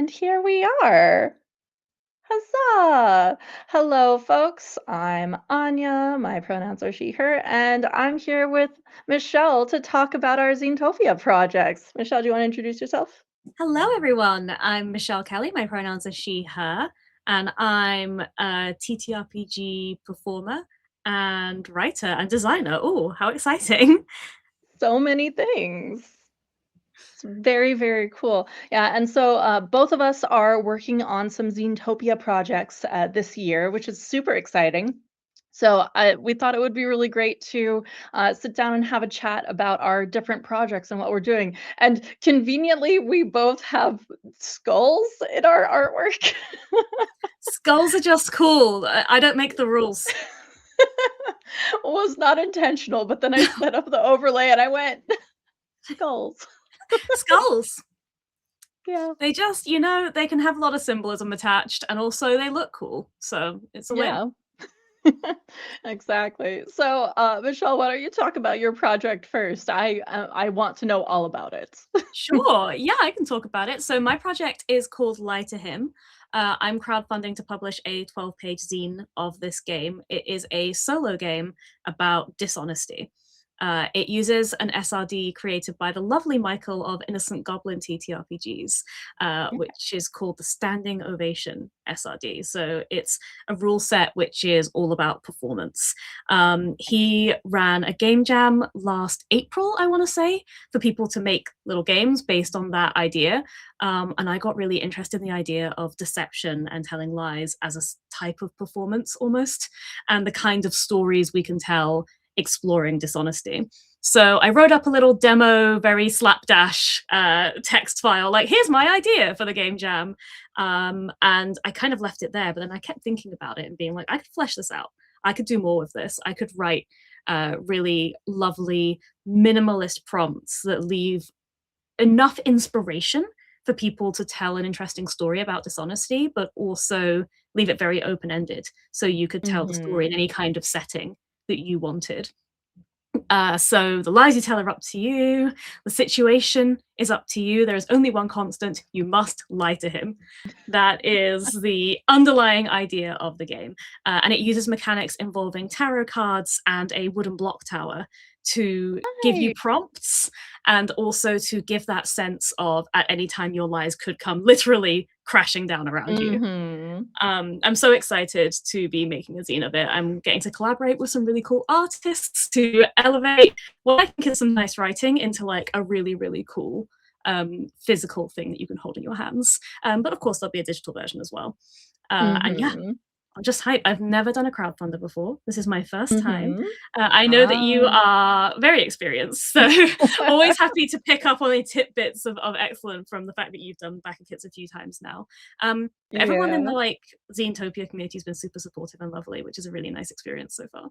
And here we are. Huzzah! Hello, folks. I'm Anya. My pronouns are she, her, and I'm here with Michelle to talk about our Zinetopia projects. Michelle, do you want to introduce yourself? Hello, everyone. I'm Michelle Kelly. My pronouns are she, her, and I'm a TTRPG performer and writer and designer. Oh, how exciting! So many things. It's very, very cool. Yeah, and so both of us are working on some Zinetopia projects this year, which is super exciting. So we thought it would be really great to sit down and have a chat about our different projects and what we're doing. And conveniently, we both have skulls in our artwork. Skulls are just cool. I don't make the rules. Was not intentional, but then I set up the overlay and I went, skulls. Skulls. Yeah. They just, they can have a lot of symbolism attached, and also they look cool. So it's a win. Yeah. Exactly. So, Michelle, why don't you talk about your project first? I want to know all about it. Sure. Yeah, I can talk about it. So my project is called Lie to Him. I'm crowdfunding to publish a 12-page zine of this game. It is a solo game about dishonesty. It uses an SRD created by the lovely Michael of Innocent Goblin TTRPGs, which is called the Standing Ovation SRD. So it's a rule set which is all about performance. He ran a game jam last April, I want to say, for people to make little games based on that idea. And I got really interested in the idea of deception and telling lies as a type of performance almost, and the kind of stories we can tell exploring dishonesty. So I wrote up a little demo, very slapdash text file, like, here's my idea for the game jam. And I kind of left it there, but then I kept thinking about it and being like, I could flesh this out. I could do more with this. I could write really lovely minimalist prompts that leave enough inspiration for people to tell an interesting story about dishonesty, but also leave it very open ended. So you could tell the story in Hmm. any kind of setting that you wanted. So the lies you tell are up to you. The situation is up to you. There is only one constant. You must lie to him. That is the underlying idea of the game. And it uses mechanics involving tarot cards and a wooden block tower to give you Nice. prompts and also to give that sense of at any time your lies could come literally crashing down around you. Mhm. I'm so excited to be making a zine of it. I'm getting to collaborate with some really cool artists to elevate what I think is some nice writing into like a really, really cool physical thing that you can hold in your hands. But of course, there'll be a digital version as well. And yeah, Mhm. I'm just hyped. I've never done a crowdfunder before. This is my first time. Mhm. I know that you Ah. are very experienced, so always happy to pick up on any tidbits of excellent from the fact that you've done BackerKits a few times now. Everyone in the Yeah. like Zinetopia community has been super supportive and lovely, which is a really nice experience so far.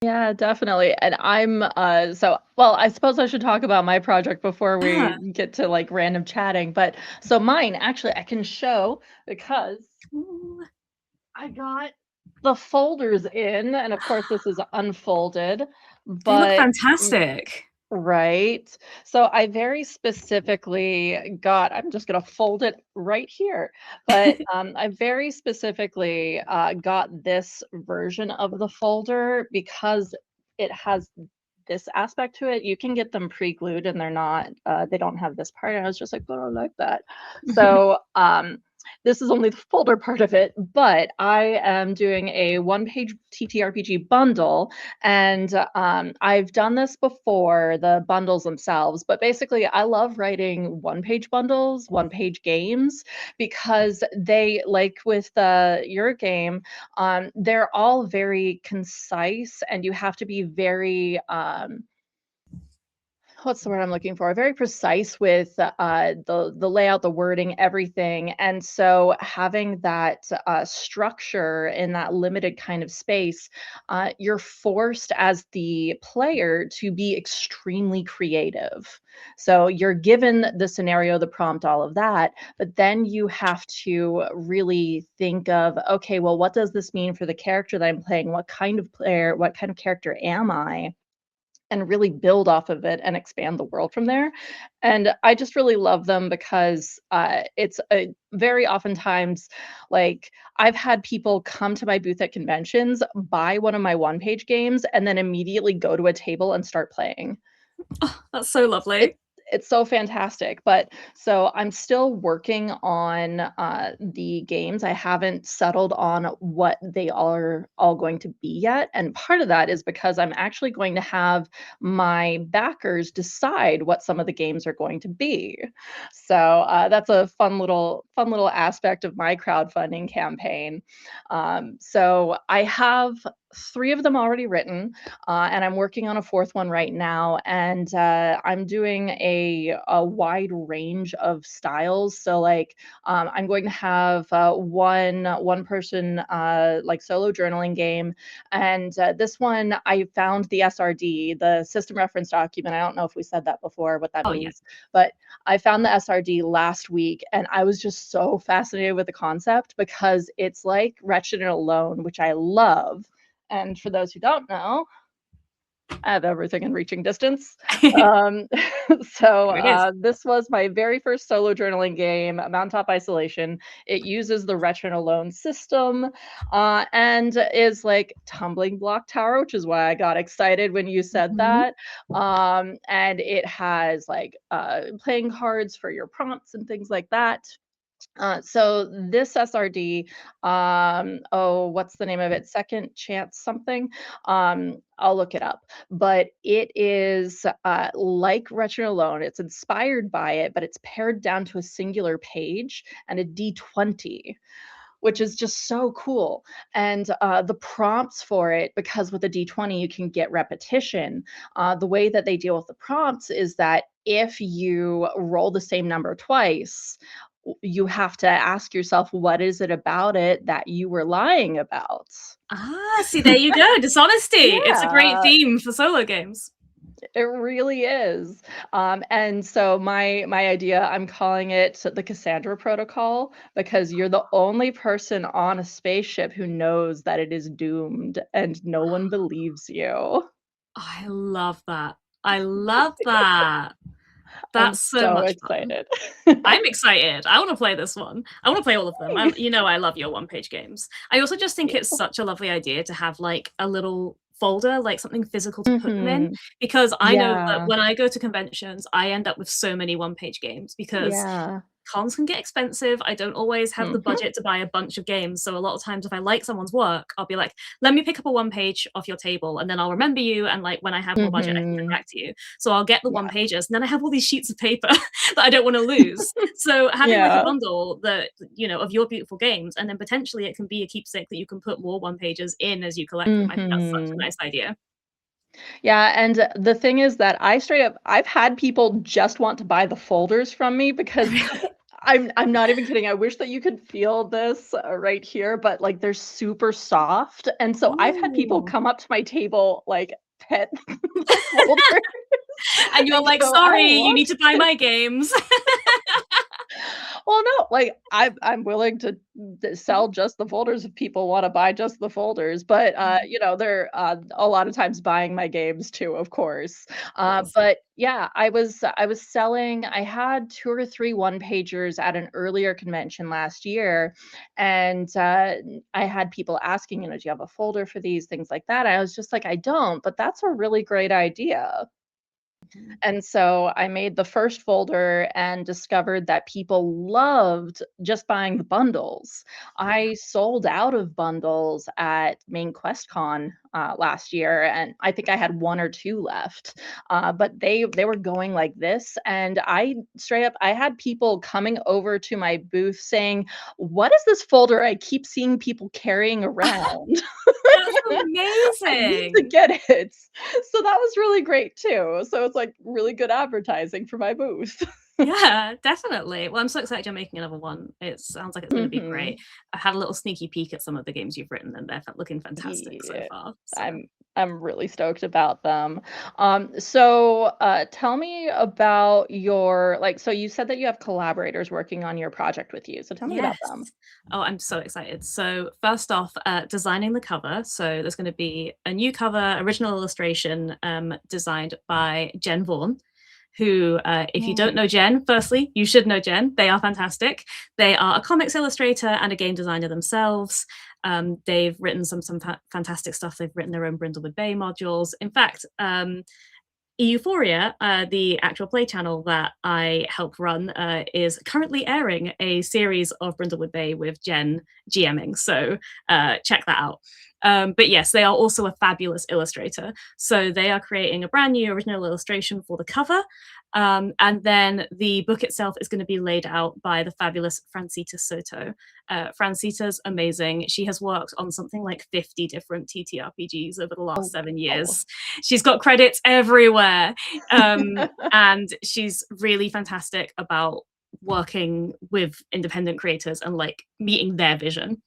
Yeah, definitely. And I'm well, I suppose I should talk about my project before we Ah, get to like random chatting. But so mine actually I can show because ooh, I got the folders in, and of course this is unfolded, they look but fantastic. right. So I very specifically got, I'm just going to fold it right here, but I very specifically got this version of the folder because it has this aspect to it. You can get them pre-glued and they don't have this part. And I was just like, oh, I like that. So this is only the folder part of it, but I am doing a one-page TTRPG bundle, and I've done this before, the bundles themselves, but basically I love writing one-page bundles, one-page games, because they, like with your game, they're all very concise, and you have to be very what's the word I'm looking for? Very precise with the layout, the wording, everything. And so having that structure in that limited kind of space, you're forced as the player to be extremely creative. So you're given the scenario, the prompt, all of that, but then you have to really think of, okay, well, what does this mean for the character that I'm playing? What kind of player, what kind of character am I? and really build off of it and expand the world from there. And I just really love them because it's a very oftentimes like I've had people come to my booth at conventions, buy one of my one page games, and then immediately go to a table and start playing. Oh, that's so It's lovely. it's so fantastic, but so I'm still working on, the games. I haven't settled on what they are all going to be yet, and part of that is because I'm actually going to have my backers decide what some of the games are going to be. So, that's a fun little aspect of my crowdfunding campaign. So I have 3 of them already written, and I'm working on a fourth one right now. And I'm doing a wide range of styles. So like I'm going to have one person like solo journaling game, and this one I found the SRD, the system reference document. I don't know if we said that before, what that Oh, yeah. means, but I found the SRD last week, and I was just so fascinated with the concept because it's like Wretched and Alone, which I love. And for those who don't know, I have everything in reaching distance. Um, so There it is. this was my very first solo journaling game, Mountaintop Isolation. It uses the Wretched and Alone system and is like Tumbling Block Tower, which is why I got excited when you said Mhm. that. And it has like playing cards for your prompts and things like that. So this SRD, oh, what's the name of it? Second Chance something. I'll look it up. But it is like Wretched Alone. It's inspired by it, but it's pared down to a singular page and a D20, which is just so cool. And the prompts for it, because with a D20 you can get repetition. The way that they deal with the prompts is that if you roll the same number twice, you have to ask yourself, what is it about it that you were lying about? Ah, see, there you go, dishonesty. It's a great Yeah, theme for solo games. it really is. And so my idea, I'm calling it the Cassandra Protocol because you're the only person on a spaceship who knows that it is doomed and no one believes you. I love that. I love that. I'm That's so so much fun. excited. I'm excited. I wanna play this one. I wanna play all of them. I love your one-page games. I also just think it's You. such a lovely idea to have, like, a little folder, like, something physical to put them in, Mhm. because I know that Yeah. when I go to conventions, I end up with so many one-page games because Yeah. cons can get expensive. I don't always have the Mhm. budget to buy a bunch of games. So a lot of times if I like someone's work, I'll be like, let me pick up a one page off your table and then I'll remember you. And like when I have more budget, I can come Mhm. back to you. So I'll get the one Yeah. pages and then I have all these sheets of paper that I don't want to lose. So having like a Yeah. bundle that, of your beautiful games, and then potentially it can be a keepsake that you can put more one pages in as you collect them. I think that's such a Mhm. nice idea. Yeah, and the thing is that I've had people just want to buy the folders from me because Really? I'm not even kidding. I wish that you could feel this right here, but like they're super soft. And so I've had people Ooh. come up to my table, like pet the folder And you're and like, go, I sorry, you love need to buy my games. well, no, like I'm willing to sell just the folders if people want to buy just the folders, but they're a lot of times buying my games too, of course. Of course. But yeah, I was selling. I had 2 or 3 one pagers at an earlier convention last year, and I had people asking, do you have a folder for these things like that? I was just like, I don't, but that's a really great idea. Mhm. And so I made the first folder and discovered that people loved just buying the bundles. Yeah. I sold out of bundles at Main QuestCon last year, and I think I had 1 or 2 left. But they were going like this, and I straight up I had people coming over to my booth saying, "What is this folder I keep seeing people carrying around?" That's I need to amazing. get it. So that was really great too. So it's like really good advertising for my booth. Yeah, definitely. Well, I'm so excited you're making another one. It sounds like it's going to be great. Mhm. I had a little sneaky peek at some of the games you've written, and they're looking fantastic so Yeah, far. So, I'm really stoked about them. So tell me about your like. So you said that you have collaborators working on your project with you. So tell me about them. yes. Oh, I'm so excited. So, first off, designing the cover. So, there's going to be a new cover, original illustration designed by Jen Vaughan, who, if you don't Mm. know Jen, firstly, you should know Jen. They are fantastic. They are a comics illustrator and a game designer themselves. They've written some fantastic stuff. They've written their own Brindlewood Bay modules. In fact, Euphoria, the actual play channel that I help run, is currently airing a series of Brindlewood Bay with Jen GMing, so check that out. But yes, they are also a fabulous illustrator. So they are creating a brand new original illustration for the cover. And then the book itself is going to be laid out by the fabulous Francita Soto. Francita's amazing. She has worked on something like 50 different TTRPGs over the last Oh, 7 years. wow. She's got credits everywhere. And she's really fantastic about working with independent creators and like meeting their vision.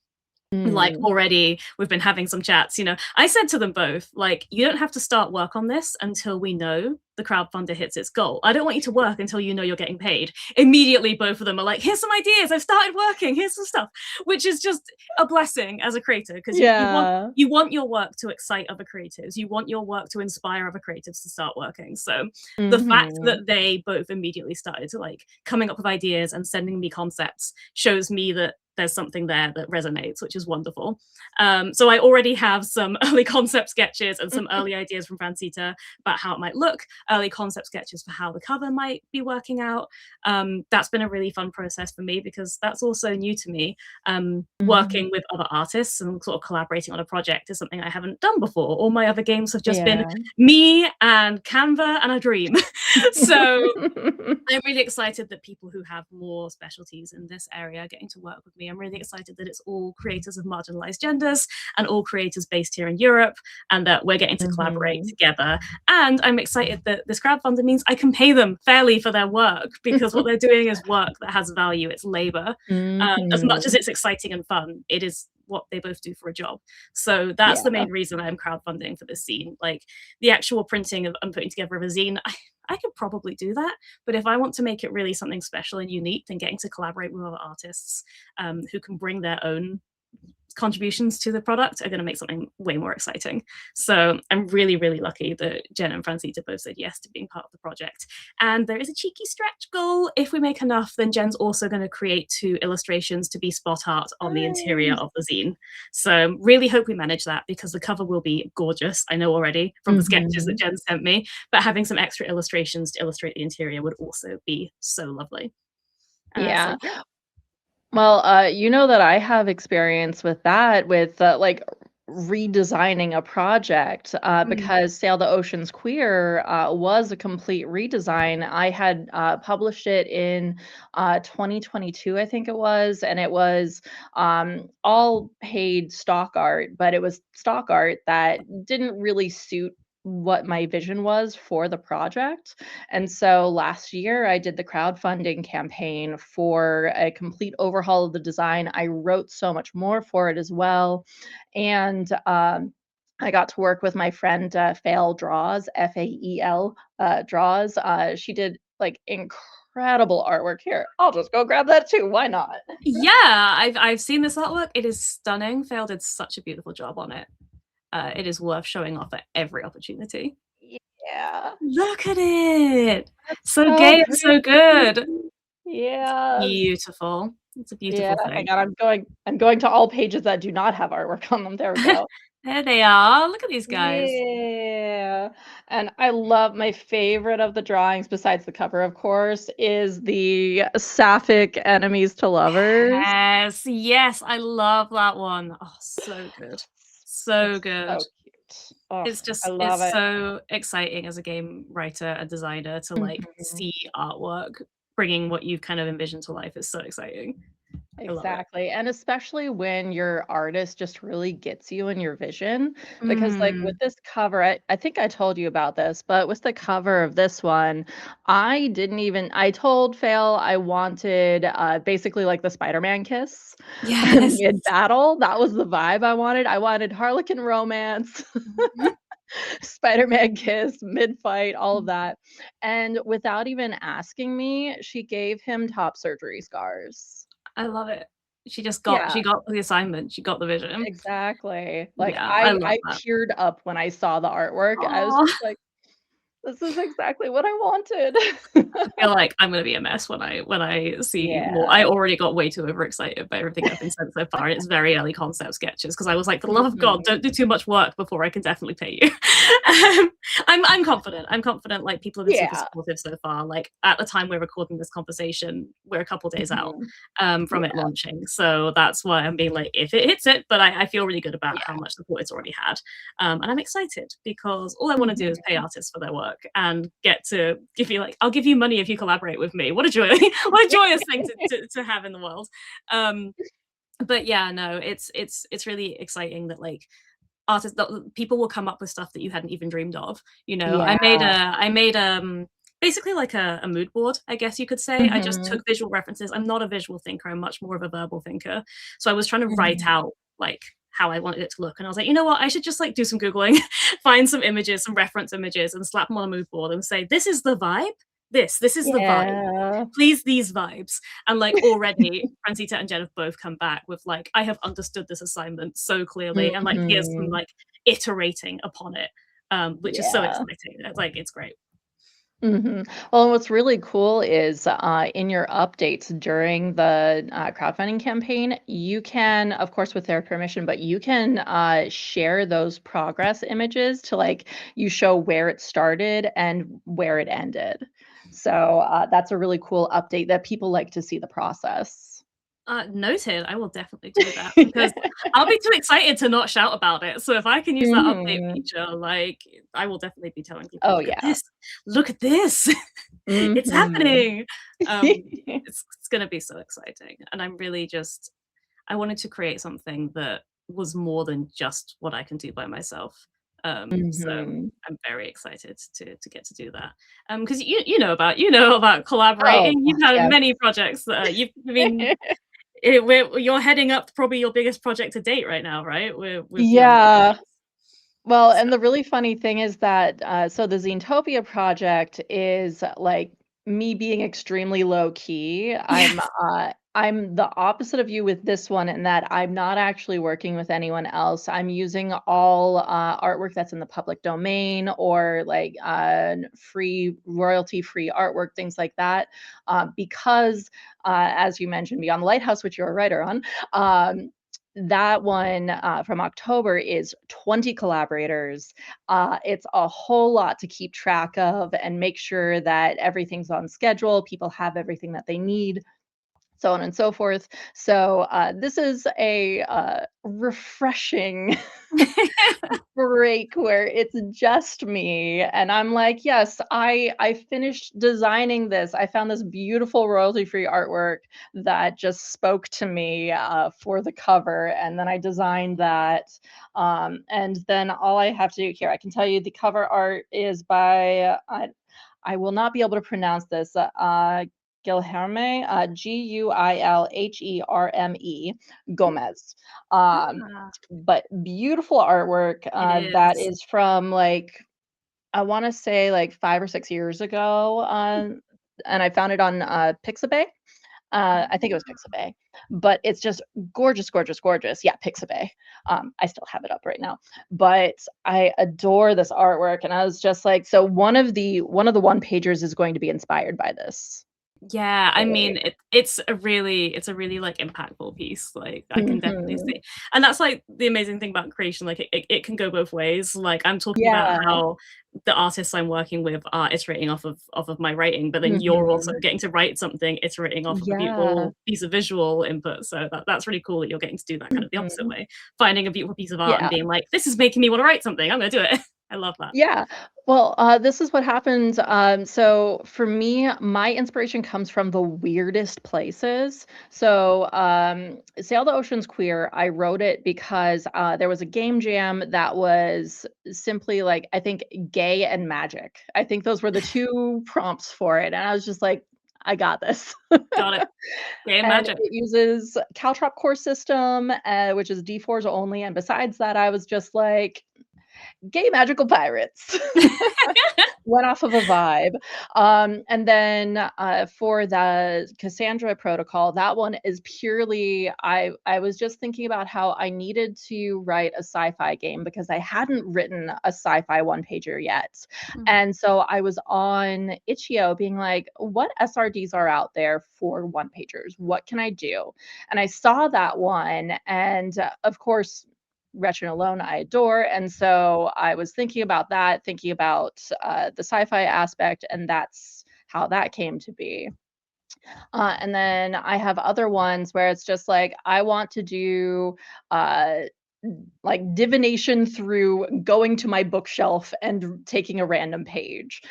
Like Mm. already we've been having some chats, you know. I said to them both, like, you don't have to start work on this until we know the crowdfunder hits its goal. I don't want you to work until you know you're getting paid. Immediately both of them are like, here's some ideas, I've started working, here's some stuff, which is just a blessing as a creator because Yeah. you want your work to excite other creatives. You want your work to inspire other creatives to start working. So the fact Mhm. that they both immediately started to like coming up with ideas and sending me concepts shows me that there's something there that resonates, which is wonderful. So I already have some early concept sketches and some early ideas from Francita about how it might look, early concept sketches for how the cover might be working out. That's been a really fun process for me because that's also new to me. Mhm. Working with other artists and sort of collaborating on a project is something I haven't done before. All my other games have just been Yeah. me and Canva and a dream. So I'm really excited that people who have more specialties in this area are getting to work with me. I'm really excited that it's all creators of marginalized genders and all creators based here in Europe, and that we're getting to collaborate Mhm. together. And I'm excited that this crowdfunder means I can pay them fairly for their work because what they're doing is work that has value. It's labor. As much as Mhm. it's exciting and fun, it is what they both do for a job. So that's the Yeah. main reason I'm crowdfunding for this zine. Like the actual printing of and putting together of a zine, I could probably do that. But if I want to make it really something special and unique, then getting to collaborate with other artists who can bring their own contributions to the product are going to make something way more exciting. So I'm really, really lucky that Jen and Francita both said yes to being part of the project. And there is a cheeky stretch goal. If we make enough, then Jen's also going to create 2 illustrations to be spot art on the interior Nice. of the zine. So really hope we manage that because the cover will be gorgeous. I know already from the sketches that Mhm. Jen sent me, but having some extra illustrations to illustrate the interior would also be so lovely. So Yeah. yeah. Well, you know that I have experience with that, with like redesigning a project, Mm. because Sail the Oceans Queer was a complete redesign. I had published it in 2022, I think it was, and it was all paid stock art, but it was stock art that didn't really suit what my vision was for the project. And so last year, I did the crowdfunding campaign for a complete overhaul of the design. I wrote so much more for it as well. And I got to work with my friend Fael Draws, Fael Draws. She did like incredible artwork. Here, I'll just go grab that too. Why not? Yeah, I've seen this artwork. It is stunning. Fail did such a beautiful job on it. It is worth showing off at every opportunity. Yeah, Look at it! So so gay and so pretty. good. Yes. Beautiful. It's a Yeah, beautiful hang thing. on, I'm going to all pages that do not have artwork on them. There we go. There they are. Look at these guys. Yeah, and I love my favorite of the drawings, besides the cover, of course, is the sapphic enemies to lovers. Yes, yes, I love that one. Oh, so good. So It's good. so cute. Oh, It's I just love it's it. so exciting as a game writer and designer to, like, Mhm. see artwork bringing what you've kind of envisioned to life. Is so exciting. I love it. Exactly, and especially when your artist just really gets you in your vision, because, like, with Mm. this cover, I think I told you about this, but with the cover of this one, I told Fail I wanted, basically, like, the Spider-Man kiss Yes. mid-battle, that was the vibe I wanted Harlequin romance, Spider-Man kiss, mid-fight, all of that, and without even asking me, she gave him top surgery scars. I love it. Yeah. She got the assignment, she got the vision. Exactly. Like, Yeah, I love I that. teared up when I saw the artwork. I was Aw. just like, "This is exactly what I wanted." I feel like I'm gonna be a mess when I see more. I Yeah. already got way too overexcited by everything I've been sent so far, and it's very early concept sketches because I was like, "For the love of God, Mhm. don't do too much work before I can definitely pay you." I'm confident. I'm confident, like, people have been super Yeah. supportive so far. Like, at the time we're recording this conversation, we're a couple days out, Mhm. from it Yeah, launching, so that's why I'm being like, if it hits it, but I feel really good about how yeah. much support it's already had. And I'm excited because all I wanna do is Mhm. pay artists for their work and get to give you like, "I'll give you money if you collaborate with me." What a joy what a joyous thing to have in the world. Um, but yeah, no, it's really exciting that, like, artists that people will come up with stuff that you hadn't even dreamed of, you know? Yeah. I made, basically like a mood board, I guess you could say. I just took Mhm. visual references. I'm not a visual thinker, I'm much more of a verbal thinker. So I was trying to write Mhm. out, like, how I wanted it to look, and I was like, "You know what? I should just, like, do some Googling, find some images, some reference images, and slap them on a mood board and say, 'This is the vibe. This is the vibe. Yeah. Please, these vibes.'" And, like, already Francita and Jen have both come back with, like, "I have understood this assignment so clearly, and, like, here's some, Mhm. like, iterating upon it," which is so Yeah. exciting. It's like, it's great. Mhm. Well, and what's really cool is, in your updates during the, crowdfunding campaign, you can, of course, with their permission, but you can, share those progress images to, like, you show where it started and where it ended. So, that's a really cool update that people like to see the process. Noted. I will definitely do that because I'll be too excited to not shout about it. So if I can use that update Mhm. feature, like, I will definitely be telling people, Oh, "Look at yeah. this. Look at this. It's Mhm. happening." It's gonna be so exciting, and I'm really just I wanted to create something that was more than just what I can do by myself. So Mhm. I'm very excited to get to do that. Because you know about Oh, collaborating. You've gosh, had yes. many projects that you've I mean, you're heading up probably your biggest project to date right now, right? With Beyond the Yeah. Lines. Well, So and the really funny thing is that, so the Zinetopia project is, like, me being extremely low key. yes. I'm the opposite of you with this one in that I'm not actually working with anyone else. I'm using all, artwork that's in the public domain or, like, free royalty-free artwork, things like that, because, as you mentioned, Beyond the Lighthouse, which you're a writer on, that one, from October is 20 collaborators. It's a whole lot to keep track of and make sure that everything's on schedule, people have everything that they need, so on and so forth. So, this is a, refreshing break where it's just me, and I'm like, "Yes, I finished designing this. I found this beautiful royalty-free artwork that just spoke to me, for the cover, and then I designed that, and then all I have to do here, I can tell you the cover art is by, I will not be able to pronounce this, Guilherme, Guilherme Gomez. Um, Ah, but beautiful artwork, it that is. is from, like, I wanna say, like, 5 or 6 years ago, and I found it on, Pixabay. I think it was Pixabay, but it's just gorgeous, gorgeous, gorgeous. Yeah, Pixabay. I still have it up right now, but I adore this artwork, and I was just like, so one of the one pagers is going to be inspired by this. Yeah, I Right. mean, it's a really, like, impactful piece, like, I can definitely Mhm. see and that's, like, the amazing thing about creation, like, it can go both ways, like, I'm talking about Yeah. how the artists I'm working with are iterating off of my writing, but then you're also Mhm. getting to write something iterating off of a Yeah. beautiful piece of visual input, so that's really cool that you're getting to do that kind of the opposite Mhm. way, finding a beautiful piece of art and Yeah. being like, "This is making me wanna write something, I'm gonna do it." I love that. Yeah. Well, this is what happened. So for me, my inspiration comes from the weirdest places. So, Sail the Ocean's Queer, I wrote it because there was a game jam that was simply like, I think, gay and magic. I think those were the two prompts for it. And I was just like, I got this. Got it. Game And magic. it uses Caltrop core system, which is D4s only. And besides that, I was just like, gay magical pirates. Went off of a vibe. And then, for the Cassandra protocol, that one is purely I was just thinking about how I needed to write a sci-fi game because I hadn't written a sci-fi one-pager yet. Mhm. And so I was on Itch.io being like, "What SRDs are out there for one-pagers? What can I do?" And I saw that one, and, of course, Wretched and Alone I adore, and so I was thinking about that, thinking about, the sci-fi aspect, and that's how that came to be. And then I have other ones where it's just like, I want to do, uh, like, divination through going to my bookshelf and taking a random page,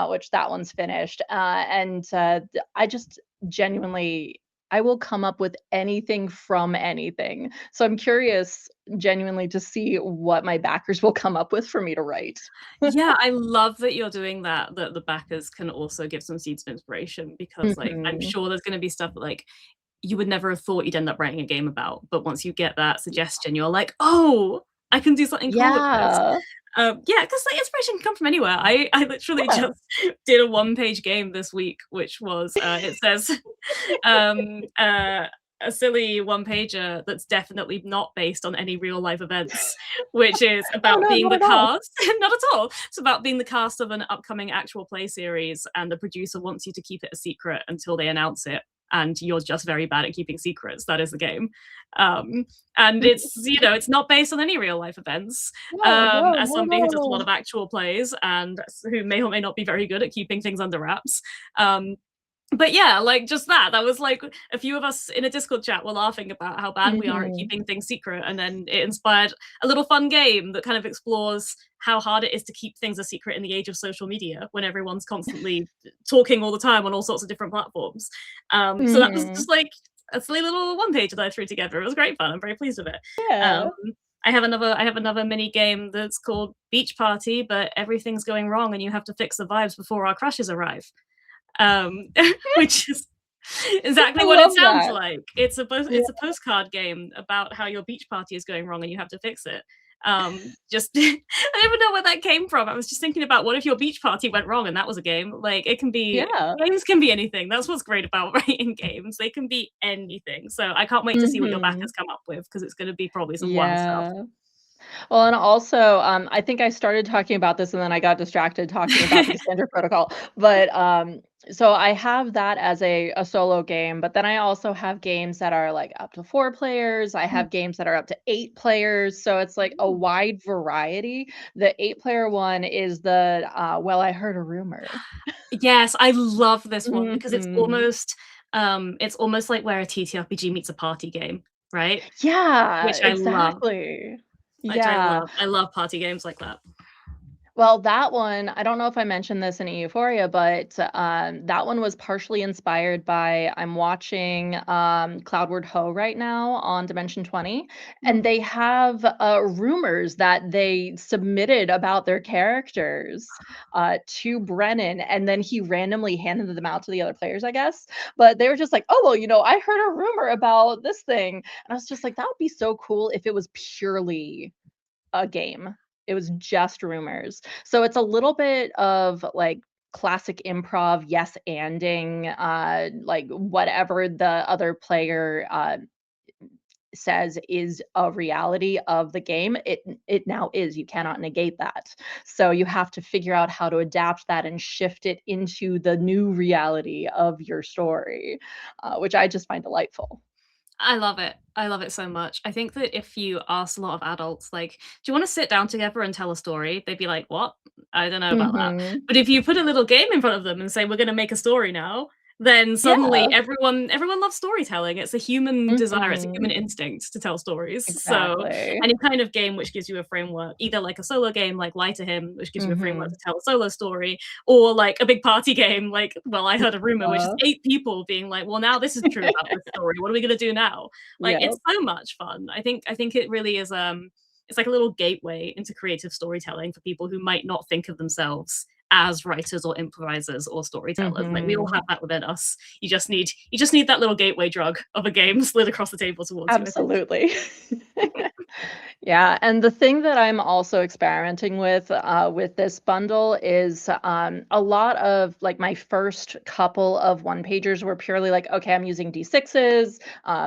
which that one's finished, and, I just genuinely I will come up with anything from anything. So I'm curious genuinely to see what my backers will come up with for me to write. Yeah, I love that you're doing that, that the backers can also give some seeds of inspiration because, like, I'm Mhm. sure there's gonna be stuff that, like, you would never have thought you'd end up writing a game about, but once you get that suggestion, you're like, "Oh, I can do something cool with this." Yeah. Yeah, because the inspiration can come from anywhere. I literally Yeah. just did a one-page game this week, which was, it says, um, uh, a silly one-pager that's definitely not based on any real life events, which is Oh, about no, being not the at all. cast not at all. It's about being the cast of an upcoming actual play series, and the producer wants you to keep it a secret until they announce it, and you're just very bad at keeping secrets. That is the game. Um, and it's, it's not based on any real life events, No, no, as no, somebody who does a lot no. of actual plays and who may or may not be very good at keeping things under wraps. Um, but yeah, like just that was like a few of us in a Discord chat were laughing about how bad we are at Mhm. keeping things secret. And then it inspired a little fun game that kind of explores how hard it is to keep things a secret in the age of social media when everyone's constantly talking all the time on all sorts of different platforms. So that was Mhm. just like a silly little one page that I threw together. It was great fun. I'm very pleased with it. Um, Yeah. I have another mini game that's called Beach Party, but everything's going wrong and you have to fix the vibes before our crushes arrive. Um, which is I exactly what it love sounds that. like. Yeah. It's a postcard game about how your beach party is going wrong and you have to fix it. Just I don't even know where that came from. I was just thinking about what if your beach party went wrong and that was a game. Like it can be Yeah. games can be anything. That's what's great about writing games. They can be anything. So I can't wait to see what your backers Mhm. come up with because it's going to be probably some wild stuff. Yeah. Well, and also, I think I started talking about this and then I got distracted talking about the Cassandra protocol. But so I have that as a solo game, but then I also have games that are like up to 4 players. I Mm. have games that are up to 8 players. So it's like a Ooh. wide variety. The 8 player one is the well, I heard a rumor. Yes, I love this one because Mhm. it's almost like where a TTRPG meets a party game, right? Yeah, Which I love, exactly. which I Yeah. love. I love party games like that. Well, that one, I don't know if I mentioned this in Euphoria, but, that one was partially inspired by I'm watching, Cloudward Ho right now on Dimension 20, Mhm. and they have, rumors that they submitted about their characters, to Brennan, and then he randomly handed them out to the other players, I guess, but they were just like, "Oh, well, I heard a rumor about this thing," and I was just like, "That would be so cool if it was purely a game. It was just rumors." So it's a little bit of like classic improv, yes anding, like whatever the other player says is a reality of the game, it now is. You cannot negate that. So you have to figure out how to adapt that and shift it into the new reality of your story, which I just find delightful. I love it. I love it so much. I think that if you ask a lot of adults, like, "Do you wanna sit down together and tell a story?" They'd be like, "What? I don't know about that." Mhm. But if you put a little game in front of them and say, "We're gonna make a story now," then suddenly Yeah. everyone loves storytelling. It's a human desire, it's a human Mhm. instinct to tell stories. So Exactly. any kind of game which gives you a framework, either like a solo game like Lie to Him, which gives you a framework to Mhm. tell a solo story, or like a big party game like, well, I heard a rumor, which is Uh, 8 people being like, "Well, now this is true about this story. What are we gonna do now?" Like, it's Yep. so much fun. I think it really is, it's like a little gateway into creative storytelling for people who might not think of themselves as writers or improvisers or storytellers. Like, we all have Mhm. that within us. You just need that little gateway drug of a game slid across the table towards you, I think. Absolutely. Yeah, and the thing that I'm also experimenting with this bundle is a lot of like my first couple of one pagers were purely like, okay, I'm using D6s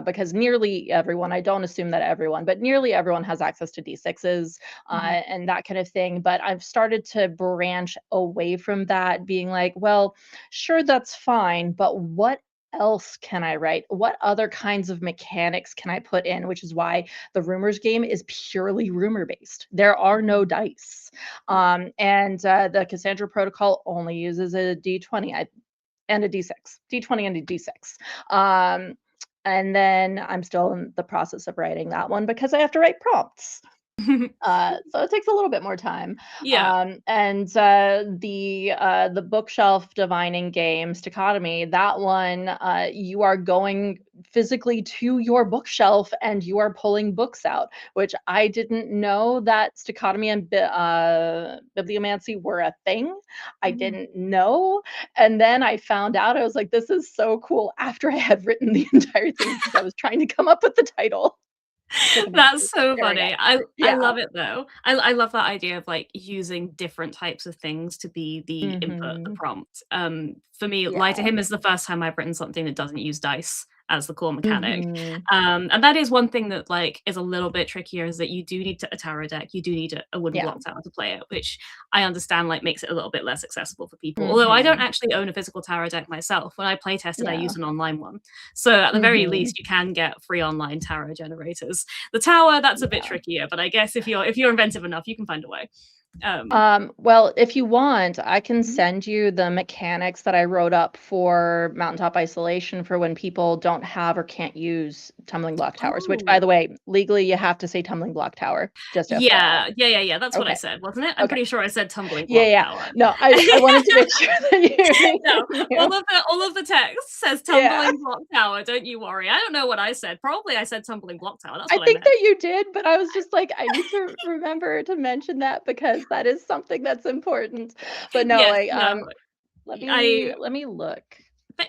because nearly everyone, I don't assume that everyone, but nearly everyone has access to D6s Mhm. and that kind of thing. But I've started to branch away from that, being like, well, sure, that's fine, but what else can I write? What other kinds of mechanics can I put in? Which is why the rumors game is purely rumor based. There are no Mhm. dice. Yeah. And the Cassandra protocol only uses a d20 and a d6, d20 and a d6. Um, and then I'm still in the process of writing that one because I have to write prompts. So it takes a little bit more time. Yeah. And the bookshelf divining game, Stichotomy, that one, you are going physically to your bookshelf and you are pulling books out, which I didn't know that Stichotomy and bibliomancy were a thing. I Mhm. didn't know. And then I found out, I was like, this is so cool after I had written the entire thing because I was trying to come up with the title. That's Stichomancy. so There we go. funny. I Yeah. love it though. I love that idea of like using different types of things to be the input, the Mhm. prompt. For me, Lie to Yeah. Him is the first time I've written something that doesn't use dice as the core mechanic. Mhm. And that is one thing that like is a little bit trickier is that you do need a tarot deck, you do need a wooden Yeah. block tower to play it, which I understand like makes it a little bit less accessible for people. Although I don't Mhm. actually own a physical tarot deck myself. When I play tested, I Yeah. used an online one. So at the very Mhm. least, you can get free online tarot generators. The tower, that's a bit Yeah. trickier, but I guess if you're inventive enough, you can find a way. Um, Well, if you want, I can mhm. send you the mechanics that I wrote up for mountaintop isolation for when people don't have or can't use tumbling block towers, which, by Oh. the way, legally you have to say tumbling block tower, just FYI. Yeah, yeah, yeah, yeah, that's what I Okay. said, wasn't it? I'm Okay. pretty sure I said tumbling Yeah, block yeah. tower. No, I wanted to make sure that you No, knew. all of the text says Yeah. tumbling block tower, don't you worry. I don't know what I said. Probably I said tumbling block tower, that's I what I think meant. that you did, but I was just like, I need to remember to mention that because that is something that's important. But no, Yes, like, no, let me I let me look.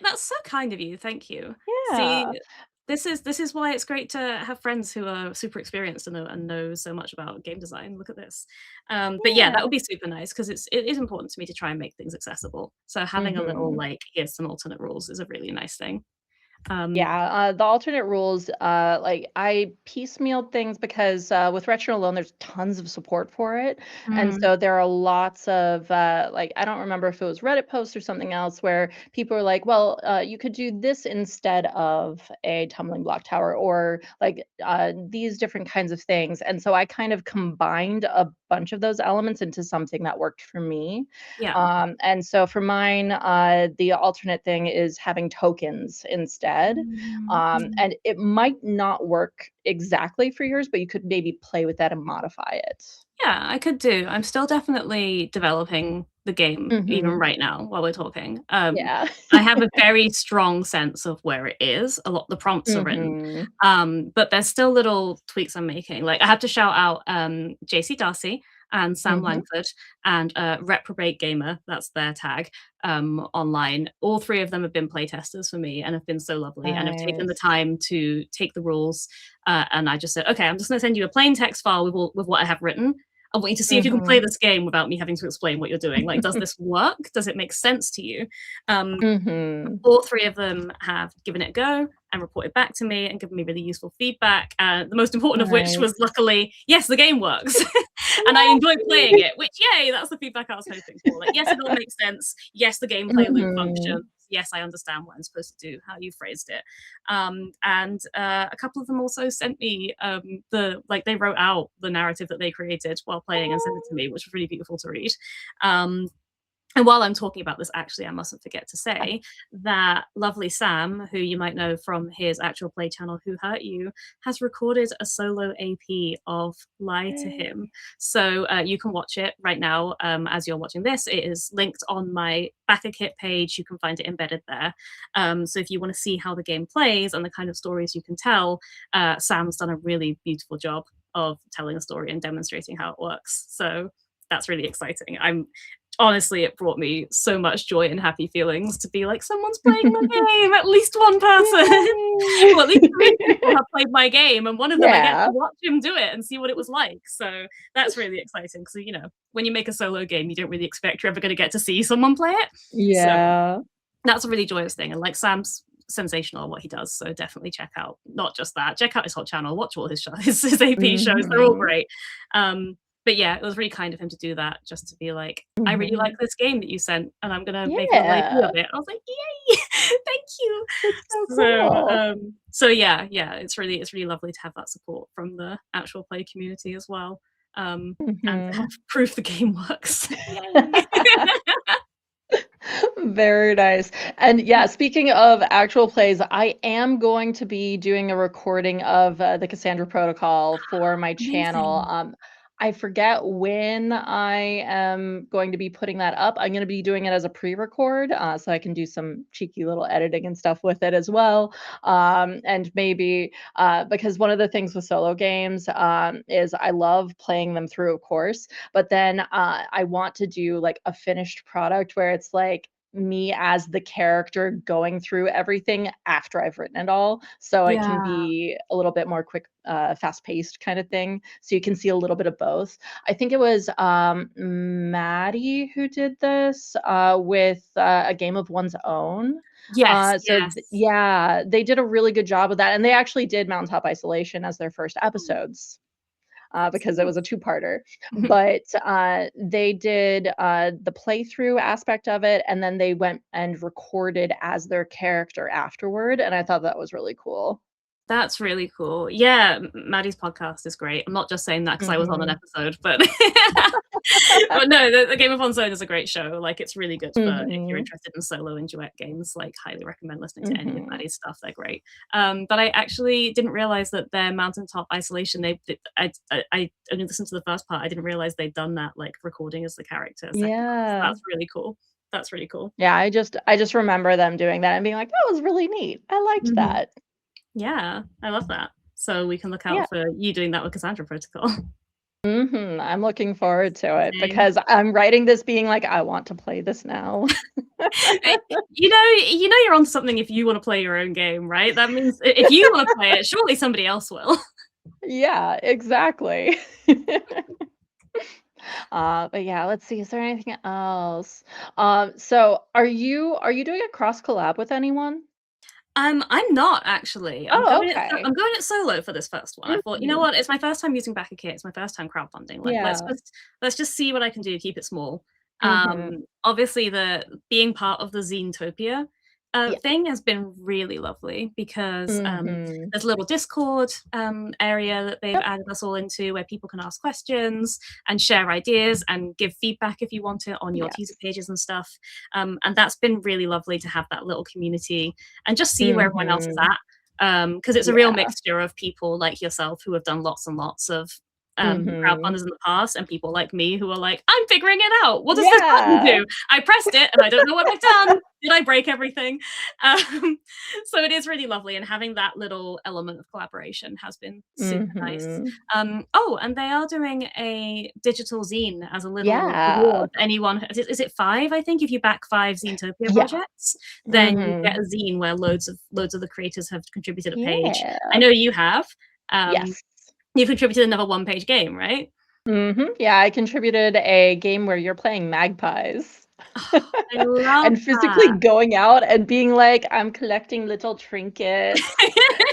that's so kind of you, thank you. Yeah. See, this is why it's great to have friends who are super experienced and know so much about game design. Look at this. But yeah, that Yeah. would be super nice because it is important to me to try and make things accessible. So having a little Mhm. like here's some alternate rules is a really nice thing. Um, Yeah, the alternate rules, like I piecemealed things because with Retro Alone, there's tons of support for it, and mm, so there are lots of like I don't remember if it was Reddit posts or something else where people are like, well, you could do this instead of a tumbling block tower, or like these different kinds of things, and so I kind of combined a bunch of those elements into something that worked for me. yeah. And so for mine, the alternate thing is having tokens instead. Mm, mm. And it might not work exactly for yours, but you could maybe play with that and modify it. Yeah, I could do. I'm still definitely developing the game even Mhm. right now while we're talking. Yeah. I have a very strong sense of where it is. A lot the prompts are written. Mhm. But there's still little tweaks I'm making. Like I have to shout out JC Darcy and Sam Mhm. Langford and Reprobate Gamer, that's their tag, online. All three of them have been playtesters for me and have been so lovely and have taken the Nice. time to take the rules. And I just said, okay, I'm just going to send you a plain text file with what I have written. I want you to see if you can play Mhm. this game without me having to explain what you're doing. Like, does this work? Does it make sense to you? Um, Mhm. all three of them have given it a go and reported back to me and given me really useful feedback. The most important of which was Nice. luckily, yes, the game works. And I enjoy playing Yay! it, which, yay, that's the feedback I was hoping for. Like, yes, it all makes sense. Yes, the gameplay loop functions. Mhm. Yes, I understand what I'm supposed to do, how you phrased it. And a couple of them also sent me they wrote out the narrative that they created while playing and sent it to Oh. me, which was really beautiful to read. Um, And while I'm talking about this, actually, I mustn't forget to say that lovely Sam, who you might know from his actual play channel, Who Hurt You, has recorded a solo AP of Lie to Yay. Him. So you can watch it right now as you're watching this. It is linked on my BackerKit page. You can find it embedded there. So if you want to see how the game plays and the kind of stories you can tell, Sam's done a really beautiful job of telling a story and demonstrating how it works. So that's really exciting. Honestly, it brought me so much joy and happy feelings to be like, someone's playing my game, at least one person. Yay. Well, at least 3 people have played my game, and one of them I get Yeah. to watch him do it and see what it was like. So that's really exciting because, when you make a solo game, you don't really expect you're ever going to get to see someone play it. So Yeah. that's a really joyous thing. And like Sam's sensational at what he does. So definitely check out not just that, check out his whole channel, watch all his shows, his AP shows. They're all Mhm. great. But yeah, it was really kind of him to do that, just to be like, I really like Mhm. this game that you sent, and I'm gonna make a little AP Yeah. of it. I was like, yay, thank you. That's so So cool. yeah, it's really lovely to have that support from the actual play community as well. And to have Mhm. proof the game works. Yay. Very nice. And yeah, speaking of actual plays, I am going to be doing a recording of the Cassandra Protocol for my channel. Amazing. I forget when I am going to be putting that up. I'm going to be doing it as a pre-record, so I can do some cheeky little editing and stuff with it as well. And maybe because one of the things with solo games is I love playing them through, of course, but then I want to do like a finished product where it's like me as the character going through everything after I've written it all. So it can Yeah. be a little bit more quick, fast paced kind of thing. So you can see a little bit of both. I think it was Maddie who did this with a game of one's own. Yes, yes. Yeah, they did a really good job of that. And they actually did Mountaintop Isolation as their first episodes because it Excellent. was a two-parter. But they did the playthrough aspect of it, and then they went and recorded as their character afterward, and I thought that was really cool. That's really cool. Yeah, Maddie's podcast is great. I'm not just saying that because I was on an Mhm. episode, but but no, the Game of Thrones Zone is a great show. Like, it's really good for if you're Mhm. interested in solo and duet games. Like, highly recommend listening to any of Mhm. Maddie's stuff. They're great. But I actually didn't realize that their Mountaintop Isolation. I only listened to the first part. I didn't realize they'd done that, like recording as the character second part. So Yeah. that's really cool. That's really cool. Yeah, I just remember them doing that and being like, "That was really neat. I liked Mhm. that." Yeah, I love that. So we can look Yeah. out for you doing that with Cassandra Protocol. Mhm. I'm looking forward to it Same. because I'm writing this being like, "I want to play this now." Eh, you're on something if you wanna play your own game, right? That means if you wanna play it, surely somebody else will. Yeah, exactly. But yeah, let's see. Is there anything else? So are you doing a cross collab with anyone? I'm not actually. Oh, okay. I'm going it solo for this first one. I thought, "You know Mhm. what? It's my first time using BackerKit, it's my first time crowdfunding, like, Yeah. let's just see what I can do, keep it small." Mhm. Obviously, the being part of the Zinetopia, Yeah. thing has been really lovely because, Mhm. there's a little Discord, area that they've Yep. added us all into where people can ask questions and share ideas and give feedback if you want it on your teaser Yes. pages and stuff, and that's been really lovely to have that little community and just see where everyone else is Mhm. at. Because it's a real Yeah. mixture of people like yourself who have done lots and lots of Mhm. crowdfunders in the past, and people like me who are like, I'm figuring it out. What does this button Yeah. do? I pressed it and I don't know what I've done. Did I break everything? Um, so it is really lovely, and having that little element of collaboration has been super nice. Mhm. Oh, and they are doing a digital zine as a little Yeah. reward. Anyone, is it 5? I think if you back 5 Zinetopia Yeah. projects, then you get a Mhm. zine where loads of the creators have contributed a page. I Yeah. know you have. Um, Yes. you've contributed another one-page game, right? Mhm. Yeah, I contributed a game where you're playing magpies. Oh, I love And physically that. going out and being like, "I'm collecting little trinkets,"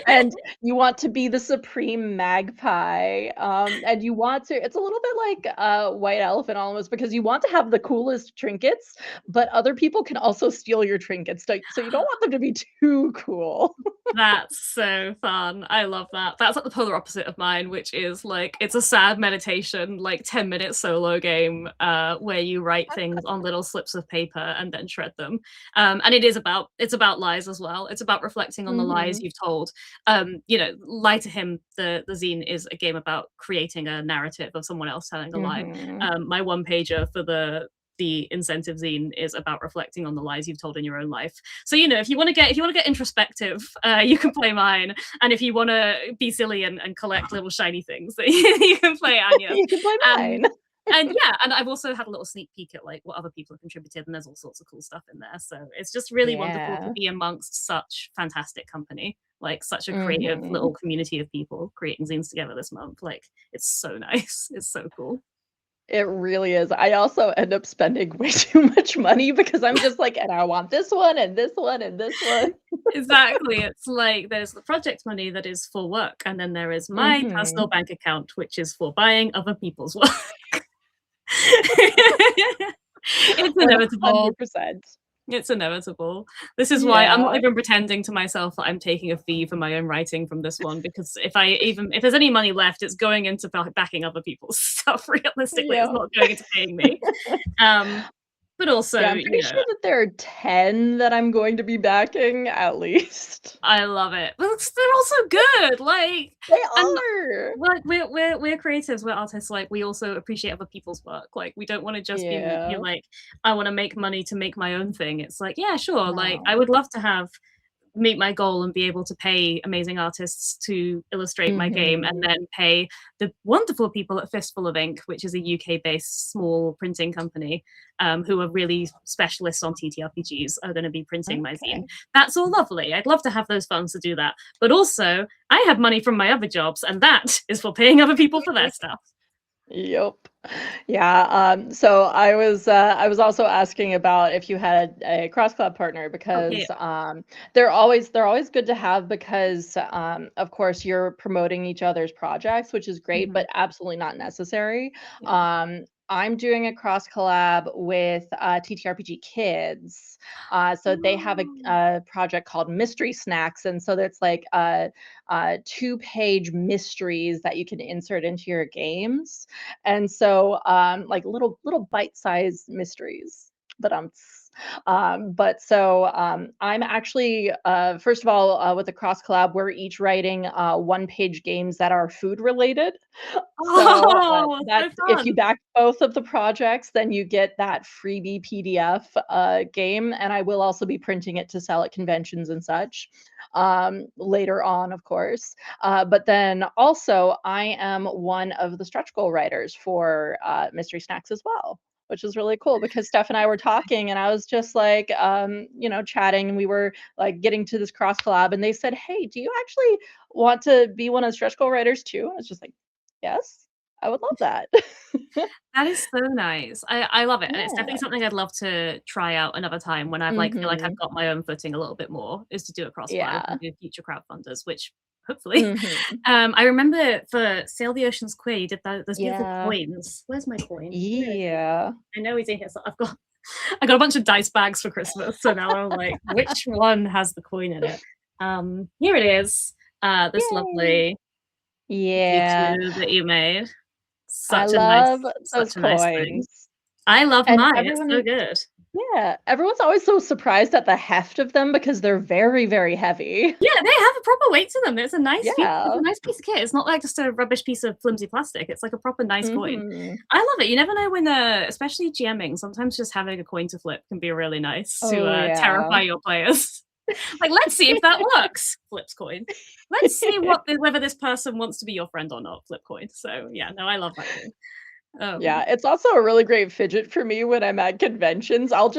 and you want to be the supreme magpie, and you want to it's a little bit like, White Elephant almost because you want to have the coolest trinkets, but other people can also steal your trinkets, so you don't want them to be too cool. That's so fun. I love that. That's like the polar opposite of mine, which is like it's a sad meditation, like 10-minute solo game, where you write things on little slips of paper and then shred them. And it's about lies as well. It's about reflecting on the lies Mhm. you've told. Lie to Him, the zine is a game about creating a narrative of someone else telling a lie. Mhm. My one pager for the incentive zine is about reflecting on the lies you've told in your own life. So if you want to get introspective, you can play mine. And if you want to be silly and collect little shiny things, you can play Anya's. You can play Um, mine. and yeah, and I've also had a little sneak peek at like what other people have contributed, and there's all sorts of cool stuff in there. So it's just really wonderful to Yeah. be amongst such fantastic company, like such a creative Mhm. little community of people creating zines together this month. Like it's so nice. It's so cool. It really is. I also end up spending way too much money because I'm just like, "And I want this one, and this one, and this one." Exactly. It's like there's the project money that is for work, and then there is my personal Mhm. bank account, which is for buying other people's work. It's inevitable. 100%. It's inevitable. This is why I'm not Yeah. even pretending to myself that I'm taking a fee for my own writing from this one, because if there's any money left, it's going into backing other people's stuff. Realistically, it's Yeah. not going into paying me. Um, but also, Yeah, I'm pretty sure that there are 10 that I'm going to be backing at least. I love it. But they're also good. Like, They and are. like we're creatives, we're artists. Like, we also appreciate other people's work. Like, we don't want to just be Yeah. like, I want to make money to make my own thing. It's like, yeah, sure. Like, I No. would love to have meet my goal and be able to pay amazing artists to illustrate my game, and Mhm. then pay the wonderful people at Fistful of Ink, which is a UK-based small printing company, who are really specialists on TTRPGs, are going to be printing my zine. Okay. That's all lovely. I'd love to have those funds to do that. But also, I have money from my other jobs, and that is for paying other people for their stuff. Yep. Yeah, so I was also asking about if you had a cross collab partner Oh, yeah. because they're always good to have because of course you're promoting each other's projects, which is great, Mhm. but absolutely not necessary. Yeah. I'm doing a cross collab with TTRPG Kids. So they have Oh. a project called Mystery Snacks, and so that's like 2-page mysteries that you can insert into your games. And so, like little bite-sized mysteries, but I'm actually first of all with the cross collab, we're each writing one-page games that are food related. So Oh, so that's if you fun. back both of the projects, then you get that freebie PDF game, and I will also be printing it to sell at conventions and such later on, of course. But then also, I am one of the stretch goal writers for Mystery Snacks as well, which is really cool because Steph and I were talking, and I was just like, chatting, and we were like getting to this cross collab, and they said, "Hey, do you actually want to be one of the stretch goal writers too?" And I was just like, "Yes, I would love that." That is so nice. I love it, and it's definitely Yeah. something I'd love to try out another time when I've, like, feel like I've Mhm. got my own footing a little bit more, is to do a cross collab Yeah. and do future crowdfunders, which hopefully. Mhm. I remember for Sail the Ocean's Queer, you did those beautiful Yeah. coins. Where's my coin? Where is he? Yeah. I know he's in here, so I got a bunch of dice bags for Christmas, so now I'm like, "Which one has the coin in it?" Here it is. This Yay. lovely Yeah. tutu that you made. I love those Such a nice thing. coins. I love And mine, it's so everyone good. Yeah, everyone's always so surprised at the heft of them because they're very, very heavy. Yeah, they have a proper weight to them, it's Yeah. a nice piece of kit, it's not like just a rubbish piece of flimsy plastic, it's like a proper nice coin. Mhm. I love it, you never know when, especially GMing, sometimes just having a coin to flip can be really nice to, Oh, yeah. terrify your players. Like, "Let's see if that works," flips coin. "Let's see whether this person wants to be your friend or not," flip coin. So, yeah, no, I love that coin. Yeah, it's also a really great fidget for me when I'm at conventions. I'll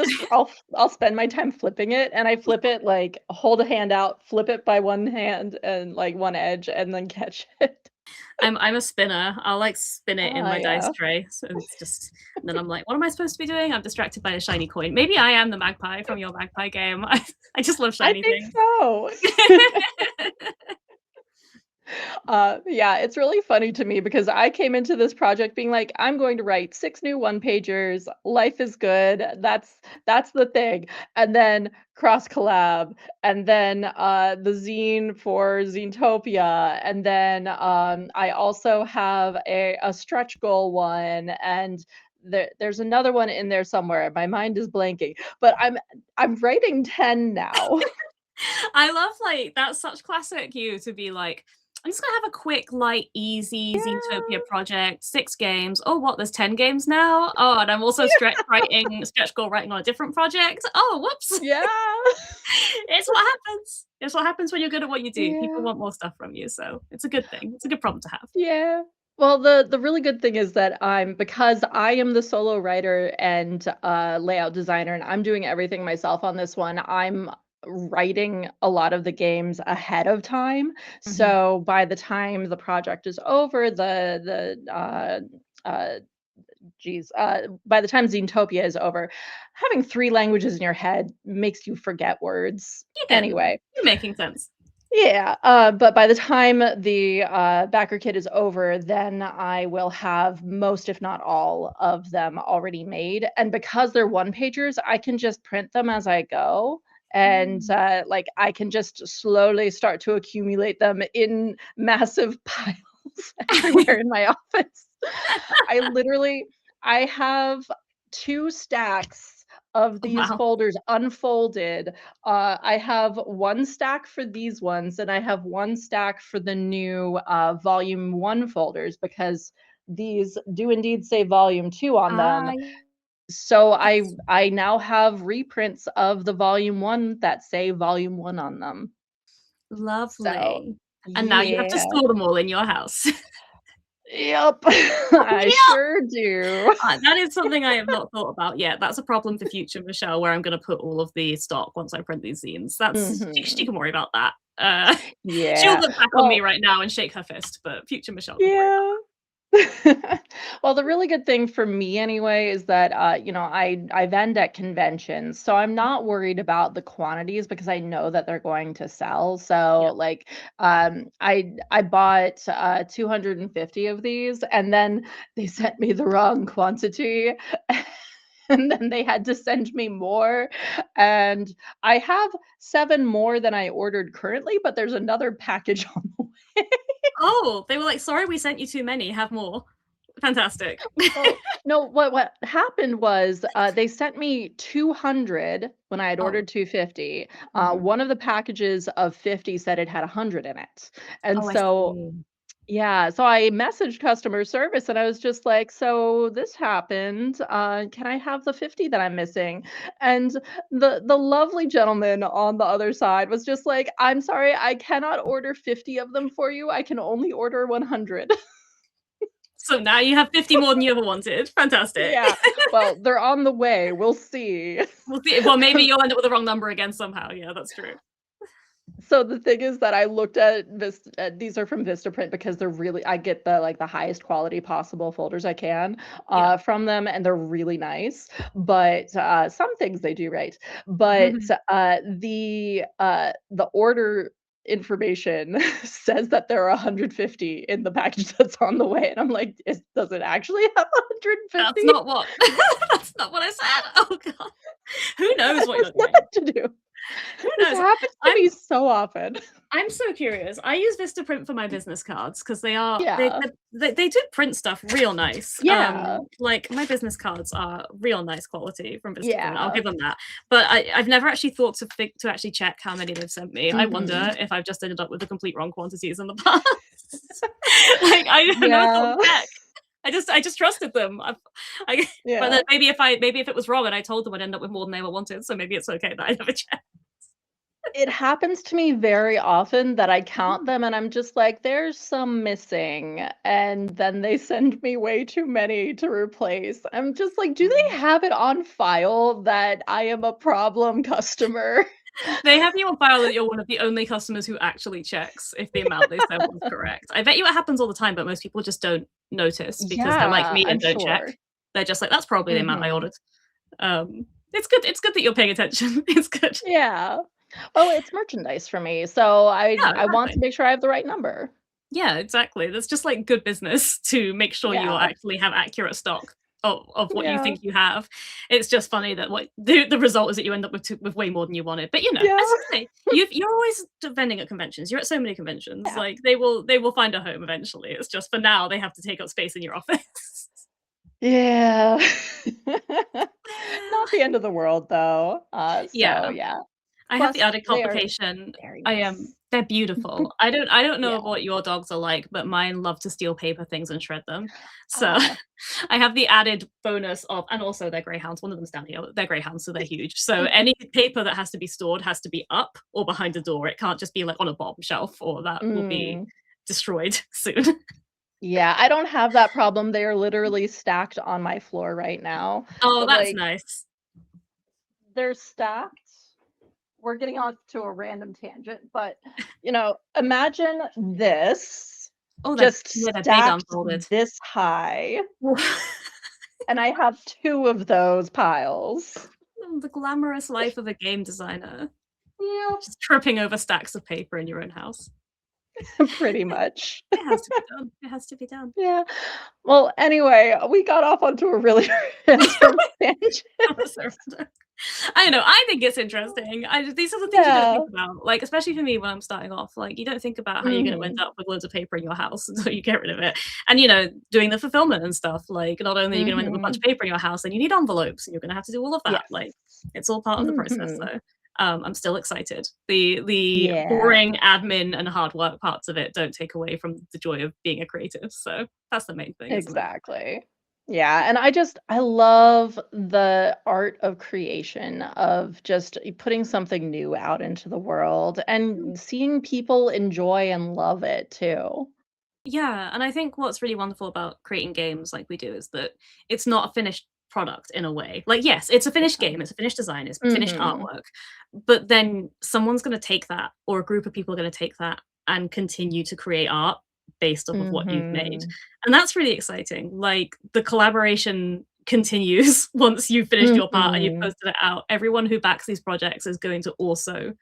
spend my time flipping it, and I flip it, like, hold a hand out, flip it by one hand and, like, one edge, and then catch it. I'm a spinner. I'll, like, spin it in my dice Yeah. tray, so it's just and then I'm like, "What am I supposed to be doing?" I'm distracted by a shiny coin. Maybe I am the magpie from your magpie game. I just love I shiny think things. so. Yeah, it's really funny to me because I came into this project being like, I'm going to write 6 new one-pagers. Life is good. That's the thing. And then cross collab, and then the zine for Zinetopia, and then I also have a stretch goal one, and there's another one in there somewhere. My mind is blanking, but I'm writing 10 now. I love, like, that's such classic you to be like, I'm just gonna have a quick, light, easy Yeah. Zinetopia project, 6 games. Oh, what? There's 10 games now. Oh, and I'm also stretch goal writing on a different project. Oh, whoops. Yeah. It's what happens. It's what happens when you're good at what you do. People Yeah. want more stuff from you, so it's a good thing. It's a good problem to have. Yeah. Well, the really good thing is that because I am the solo writer and layout designer, and I'm doing everything myself on this one. I'm writing a lot of the games ahead of time. Mhm. So by the time the project is over, by the time Zinetopia is over, having 3 languages in your head makes you forget words. You're getting there. Anyway, You're making sense. yeah, but by the time the BackerKit is over, then I will have most, if not all, of them already made. And because they're one pagers, I can just print them as I go. And Mm. like I can just slowly start to accumulate them in massive piles everywhere in my office. I literally I have 2 stacks of these Wow. folders unfolded. I have 1 stack for these ones, and I have 1 stack for the new, volume 1 folders because these do indeed say volume 2 on them. Ah, So yes. I now have reprints of the volume 1 that say volume 1 on them. So, Lovely. And now you have to yeah. store them all in your house. Yep. I Yeah. sure do. That is something I have not thought about yet. That's a problem for future Michelle, where I'm gonna put all of the stock once I print these zines. That's she Mhm. can worry about that. Uh, she'll Yeah. look back on me Well, right now and shake her fist, but future Michelle can worry about yeah. Well, the really good thing for me anyway is that I vend at conventions, so I'm that. not worried about the quantities because I know that they're going to sell. Yeah. So like I bought 250 of these and then they sent me the wrong quantity. And then they had to send me more. And I have 7 more than I ordered currently, but there's another package on the way. Oh, they were like, "Sorry, we sent you too many. Have more." Fantastic. Well, no, what happened was, they sent me 200 when I had Oh. ordered 250. Mhm. One of the packages of 50 said it had 100 in it. And Oh, I so see. yeah, so I messaged customer service and I was just like, "So this happened. Can I have the 50 that I'm missing?" And the lovely gentleman on the other side was just like, "I'm sorry, I cannot order 50 of them for you. I can only order 100." So now you have 50 more than you ever wanted. Fantastic. Yeah, well, they're on the way, we'll see. We'll see. Well, maybe you'll end up with the wrong number again somehow. Yeah, that's true. So the thing is that I looked at these are from Vistaprint because they're really I get the, like, the highest quality possible folders I can, Yeah. from them, and they're really nice, but, some things they do right. But, Mhm. the order information says that there are 150 in the package that's on the way, and I'm like, does it actually have That's 150?" not what that's not what I said. Oh god. Who knows That what has you're doing? nothing to do. Who This knows? happens to I'm me so often. I'm so curious. I use Vistaprint for my business cards because they are Yeah. they do print stuff real nice. Yeah. Like my business cards are real nice quality from Vistaprint. I'll Yeah. give them that. But I've never actually thought to actually check how many they've sent me. I wonder Mhm. if I've just ended up with the complete wrong quantities in the past. Like I never thought Yeah. to check. I just trusted them. I but then Yeah. maybe if it was wrong and I told them I'd end up with more than they were wanted, so maybe it's okay that I never checked. It happens to me very often that I count Mhm. them and I'm just like, "There's some missing," and then they send me way too many to replace. I'm just like, "Do they have it on file that I am a problem customer?" They have you on file that you're one of the only customers who actually checks if the amount they said was correct. I bet you it happens all the time, but most people just don't notice because they're like Yeah, me I'm and don't check. sure. They're just like, "That's probably the amount I Mhm. ordered." It's good that you're paying attention. It's good. Yeah. Well, it's merchandise for me, so Yeah, I want to exactly. make sure I have the right number. Yeah, exactly. That's just like good business to make sure you Yeah. actually have accurate stock of what you Yeah. think you have. It's just funny that what the result is that you end up with way more than you wanted. But as Yeah. you say, you're always vending at conventions. You're at so many conventions. Yeah. Like they will find a home eventually. It's just for now they have to take up space in your office. Yeah. Well, Not the end of the world, though. So yeah. yeah. I have the Plus, added they are complication. very I am nice. they're beautiful. I don't know Yeah. what your dogs are like, but mine love to steal paper things and shred them. So Ah. I have the added bonus of, and also they're greyhounds. One of them's down here. They're greyhounds, so they're huge. So any paper that has to be stored has to be up or behind a door. It can't just be like on a bottom shelf, or that will be Mm. destroyed soon. Yeah, I don't have that problem. They are literally stacked on my floor right now. Oh, But, that's like, nice. they're stacked. We're getting off to a random tangent, but, imagine this Oh, just they're big stacked unfolded. this high, and I have 2 of those piles. The glamorous life of a game designer. Yep, Just tripping over stacks of paper in your own house. pretty much. It has to be done. It has to be done. Yeah. Well, anyway, we got off onto a really random tangent. That was so random. I know, I think it's interesting. These are the things you don't Yeah. think about, like, especially for me when I'm starting off, like, you don't think about how you're gonna end Mhm. up with loads of paper in your house until you get rid of it. And, doing the fulfillment and stuff, like, not only are you gonna end up with a bunch of Mhm. paper in your house, then you need envelopes, and you're gonna have to do all of that, like, Yes. it's all part of the process, Mhm. so, I'm still excited. The Yeah, boring admin and hard work parts of it don't take away from the joy of being a creative, so that's the main thing, isn't it? exactly. Yeah, and I love the art of creation, of just putting something new out into the world and seeing people enjoy and love it too. Yeah, and I think what's really wonderful about creating games like we do is that it's not a finished product in a way. Like, yes, it's a finished Yeah. game, it's a finished design, it's finished Mhm. artwork, but then someone's going to take that, or a group of people are going to take that and continue to create art based off of what you've made. Mhm. And that's really exciting. Like, the collaboration continues once you've finished your part and you've Mhm. posted it out. Everyone who backs these projects is going to also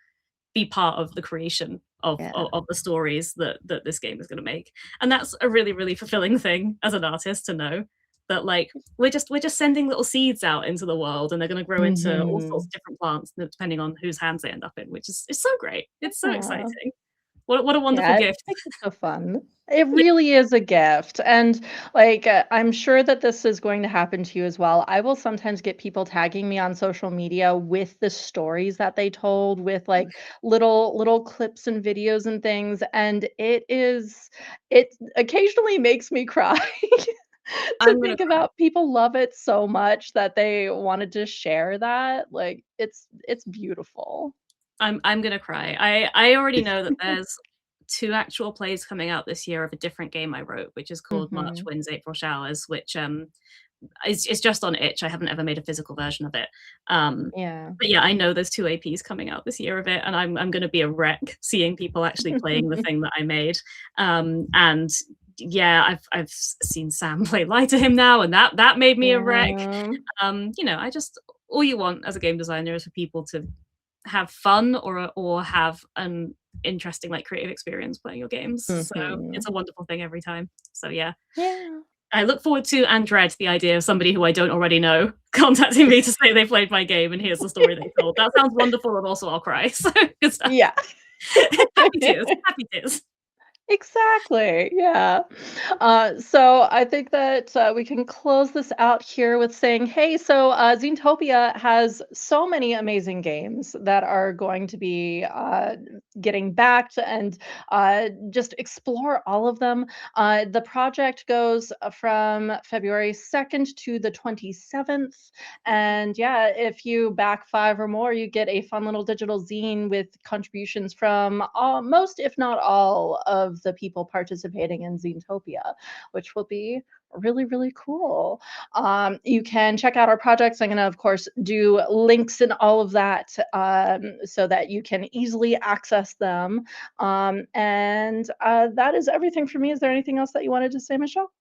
be part of the creation of Yeah. of the stories that this game is gonna make. And that's a really, really fulfilling thing as an artist to know that, like, we're just sending little seeds out into the world, and they're gonna grow into all sorts Mhm. of different plants, depending on whose hands they end up in, which is it's so great. It's so Aw. exciting. What a wonderful Yeah, it gift. makes it so fun. It Yeah, really is a gift, and, like, I'm sure that this is going to happen to you as well. I will sometimes get people tagging me on social media with the stories that they told, with, like, little clips and videos and things, and it occasionally makes me cry to I'm gonna think cry. about people love it so much that they wanted to share that, like, it's beautiful. I'm gonna cry. I already know that there's 2 actual plays coming out this year of a different game I wrote, which is called March Mhm. Winds, April Showers, which, it's just on itch. I haven't ever made a physical version of it. Um, Yeah. but yeah, I know there's 2 APs coming out this year of it, and I'm gonna be a wreck seeing people actually playing the thing that I made. And yeah, I've seen Sam play Lie to Him now, and that made me a wreck. Yeah. I just all you want as a game designer is for people to have fun or have an interesting, like, creative experience playing your games. So Mhm. it's a wonderful thing every time. So yeah. Yeah. I look forward to and dread the idea of somebody who I don't already know contacting me to say they played my game and here's the story they told. That sounds wonderful, and also I'll cry. So good stuff. Yeah. Happy tears, happy tears. Exactly, yeah. So I think that we can close this out here with saying, hey, so Zinetopia has so many amazing games that are going to be getting backed and just explore all of them. The project goes from February 2nd to the 27th. And yeah, if you back 5 or more, you get a fun little digital zine with contributions from most, if not all, of the people participating in Zinetopia, which will be really, really cool. You can check out our projects. I'm going to, of course, do links and all of that so that you can easily access them. And that is everything for me. Is there anything else that you wanted to say, Michelle?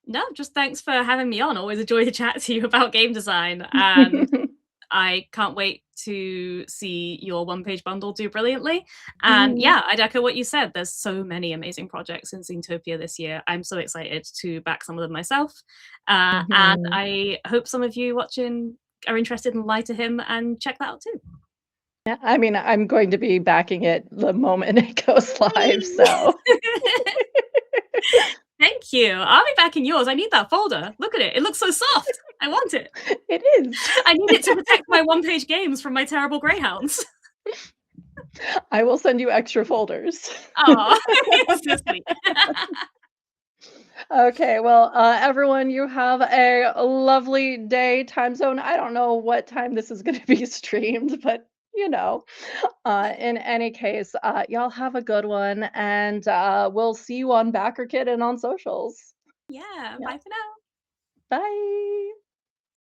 No, just thanks for having me on. Always a joy to chat to you about game design, and I can't wait to see your one-page bundle do brilliantly. And Mm, yeah, I'd echo what you said. There's so many amazing projects in Zinetopia this year. I'm so excited to back some of them myself. And mhm. I hope some of you watching are interested in Lie to Him and check that out too. Yeah, I mean, I'm going to be backing it the moment it goes live, so Thank Thank you. I'll be back in yours. I need that folder. Look at it. It looks so soft. I want it. It is. I need it to protect my one-page games from my terrible greyhounds. I will send you extra folders. Oh, so sweet. Okay, well, everyone, you have a lovely day, time zone. I don't know what time this is going to be streamed, but you know, in any case, y'all have a good one, and we'll see you on BackerKit and on socials. Yeah, Yeah, bye for now. bye.